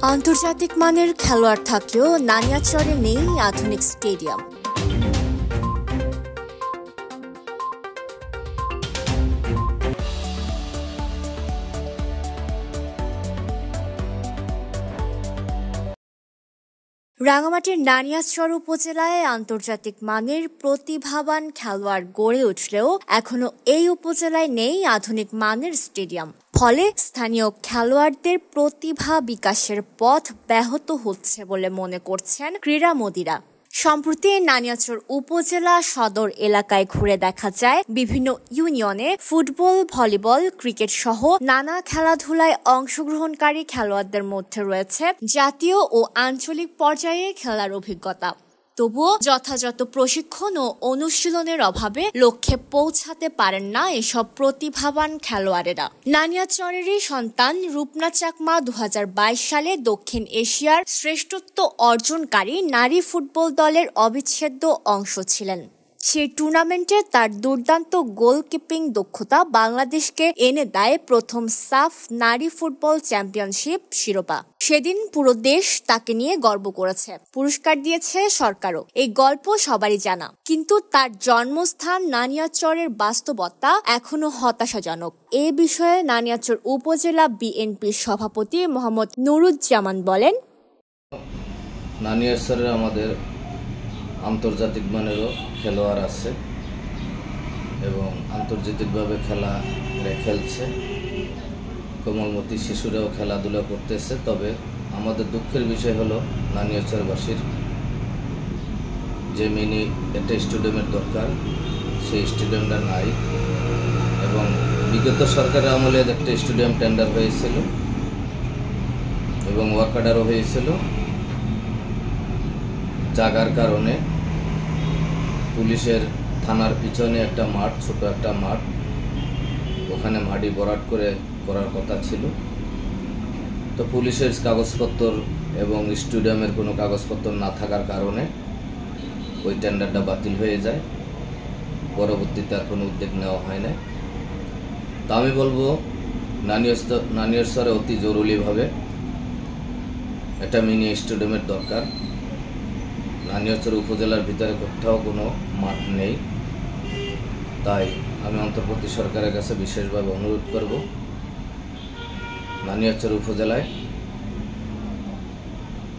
আন্তর্জাতিক মানের খেলোয়াড় থাকলেও নানিয়ারচরে নেই আধুনিক স্টেডিয়াম। রাঙামাটির নানিয়ারচর উপজেলায় আন্তর্জাতিক মানের প্রতিভাবান খেলোয়াড় গড়ে উঠলেও এখনো এই উপজেলায় নেই আধুনিক মানের স্টেডিয়াম। ফলে স্থানীয় খেলোয়াড়দের প্রতিভা বিকাশের পথ ব্যাহত হচ্ছে বলে মনে করছেন ক্রীড়ামোদীরা। সম্প্রতি নানিয়ারচর উপজেলা সদর এলাকায় ঘুরে দেখা যায় বিভিন্ন ইউনিয়নে ফুটবল, ভলিবল, ক্রিকেট সহ নানা খেলাধুলায় অংশগ্রহণকারী খেলোয়াড়দের মধ্যে রয়েছে জাতীয় ও আঞ্চলিক পর্যায়ে খেলার অভিজ্ঞতা। তবুও যথাযথ প্রশিক্ষণ ও অনুশীলনের অভাবে লক্ষ্যে পৌঁছাতে পারেন না এসব প্রতিভাবান খেলোয়াড়েরা। নানিয়ারচরেরই সন্তান রূপনা চাকমা 2022 সালে দক্ষিণ এশিয়ার শ্রেষ্ঠত্ব অর্জনকারী নারী ফুটবল দলের অবিচ্ছেদ্য অংশ ছিলেন। সেই টুর্নামেন্টে তার দুর্দান্ত গোলকিপিং দক্ষতা বাংলাদেশকে এনে দেয় প্রথম সাফ নারী ফুটবল চ্যাম্পিয়নশিপ শিরোপা। সেদিন পুরো দেশ তাকে নিয়ে গর্ব করেছে, পুরস্কার দিয়েছে সরকারও। এই গল্প সবারই জানা, কিন্তু তার জন্মস্থান নানিয়ারচরের বাস্তবতা এখনো হতাশাজনক। এ বিষয়ে নানিয়ারচর উপজেলা বিএনপির সভাপতি মোহাম্মদ নুরুজ্জামান বলেন, নানিয়ারচরে আমাদের আন্তর্জাতিক মানেরও খেলোয়াড় আছে এবং আন্তর্জাতিকভাবে খেলছে। কোমলমতি শিশুরাও খেলাধুলা করতেছে। তবে আমাদের দুঃখের বিষয় হলো নানিয়ারচরবাসীর যে মিনি একটা স্টেডিয়ামের দরকার, সেই স্টেডিয়ামটা নাই। এবং বিগত সরকারের আমলে একটা স্টেডিয়াম টেন্ডার হয়েছিল এবং ওয়ার্কারও হয়েছিল। জাগার কারণে পুলিশের থানার পিছনে একটা মাঠ, ছোট একটা মাঠ, ওখানে মাটি ভরাট করার কথা ছিল। তো পুলিশের কাগজপত্র এবং স্টেডিয়ামের কোনো কাগজপত্র না থাকার কারণে ওই টেন্ডারটা বাতিল হয়ে যায়। পরবর্তীতে আর কোনো উদ্যোগ নেওয়া হয় না। তা আমি বলবো নানিয়ারচরে অতি জরুরিভাবে একটা মিনি স্টেডিয়ামের দরকার। নানিয়ারচর উপজেলার ভিতরে কোথাও কোনো মাঠ নেই। তাই আমি অন্তর্বর্তী সরকারের কাছে বিশেষভাবে অনুরোধ করব, নানিয়ারচর উপজেলায়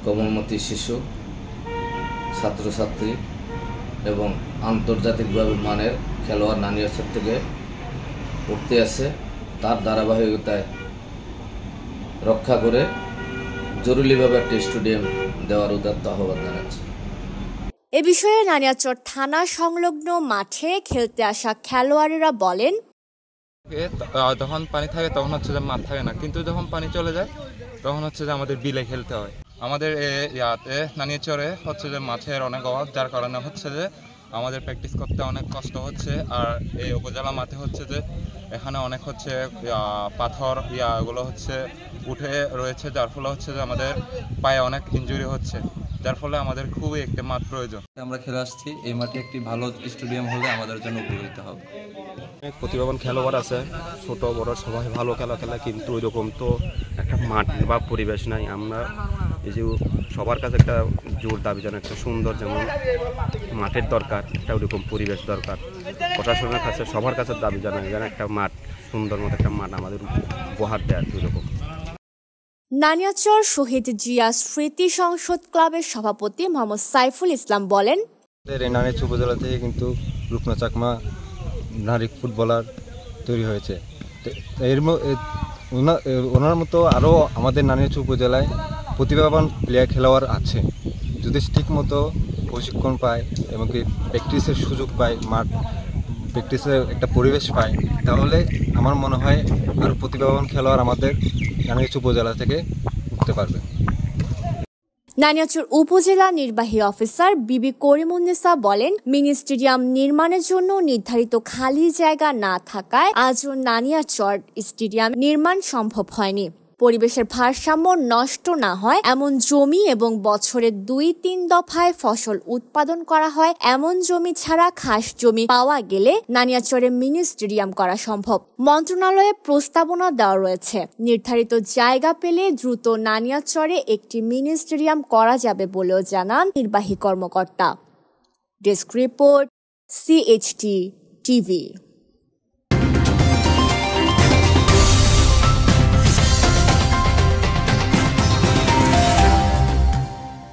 কোমলমতি শিশু, ছাত্রছাত্রী এবং আন্তর্জাতিকভাবে মানের খেলোয়াড় নানিয়ারচর থেকে উঠতে আছে। তার ধারাবাহিকতায় রক্ষা করে জরুরিভাবে একটা স্টেডিয়াম দেওয়ার উদাত্ত আহ্বান জানাচ্ছি। এ বিষয়ে নানিয়ারচর থানা সংলগ্ন মাঠে খেলতে আসা খেলোয়াড়েরা বলেন, যখন পানি থাকে তখন হচ্ছে যে মাঠ থাকে না, কিন্তু যখন পানি চলে যায় তখন হচ্ছে যে আমাদের বিলে খেলতে হয়। আমাদের নানিয়ারচরে হচ্ছে যে মাঠের অনেক অভাব, যার কারণে হচ্ছে যে আমাদের প্র্যাকটিস করতে অনেক কষ্ট হচ্ছে। আর এই উপজেলা মাঠে হচ্ছে যে এখানে অনেক হচ্ছে পাথর এগুলো হচ্ছে উঠে রয়েছে, যার ফলে হচ্ছে যে আমাদের পায়ে অনেক ইনজুরি হচ্ছে, যার ফলে আমাদের খুবই একটি মাঠ প্রয়োজন। আমরা খেলে আসছি, এই মাঠে একটি ভালো স্টেডিয়াম হলে আমাদের জন্য উপকৃত হবে। অনেক প্রতিভাবান খেলোয়াড় আছে, ছোট বড় সবাই ভালো খেলে, কিন্তু ওই রকম তো একটা মাঠ বা পরিবেশ নাই। আমরা এই যে সবার কাছে একটা জোর দাবি জানাই, একটা সুন্দর যেমন মাঠের দরকার, একটা ওইরকম পরিবেশ দরকার। প্রশাসনের কাছে সবার কাছে দাবি জানাই যেন একটা মাঠ, সুন্দর মতো একটা মাঠ আমাদের উপহার দেয়। ওইরকম নানিয়ারচর শহীদ জিয়া স্মৃতি সংসদ ক্লাবের সভাপতি মোহাম্মদ সাইফুল ইসলাম বলেন, নানিয়ারচর উপজেলা থেকে কিন্তু রূপনা চাকমা নারী ফুটবলার তৈরি হয়েছে। ওনার মতো আরও আমাদের নানিয়ারচর উপজেলায় প্রতিভাবান খেলোয়াড় আছে। যদি ঠিক মতো প্রশিক্ষণ পায় এবং কি প্র্যাকটিসের সুযোগ পায়, মাঠ প্র্যাকটিসের একটা পরিবেশ পায়, তাহলে আমার মনে হয় আরও প্রতিভাবান খেলোয়াড় আমাদের নানিয়ারচর উপজেলা থেকে উঠতে পারবে। নানিয়ারচর উপজেলা নির্বাহী অফিসার বিবি করিমুন্নেসা বলেন, মিনি স্টেডিয়াম নির্মাণের জন্য নির্ধারিত খালি জায়গা না থাকায় আজও নানিয়ারচর স্টেডিয়াম নির্মাণ সম্ভব হয়নি। পরিবেশের ভারসাম্য নষ্ট না হয় এমন জমি এবং বছরে 2-3 দফায় ফসল উৎপাদন করা হয় এমন জমি ছাড়া খাস জমি পাওয়া গেলে নানিয়াচরে মিনি স্টেডিয়াম করা সম্ভব। মন্ত্রণালয়ে প্রস্তাবনা দেওয়া রয়েছে, নির্ধারিত জায়গা পেলে দ্রুত নানিয়াচরে একটি মিনি স্টেডিয়াম করা যাবে বলেও জানান নির্বাহী কর্মকর্তা। Desk report, CHT TV।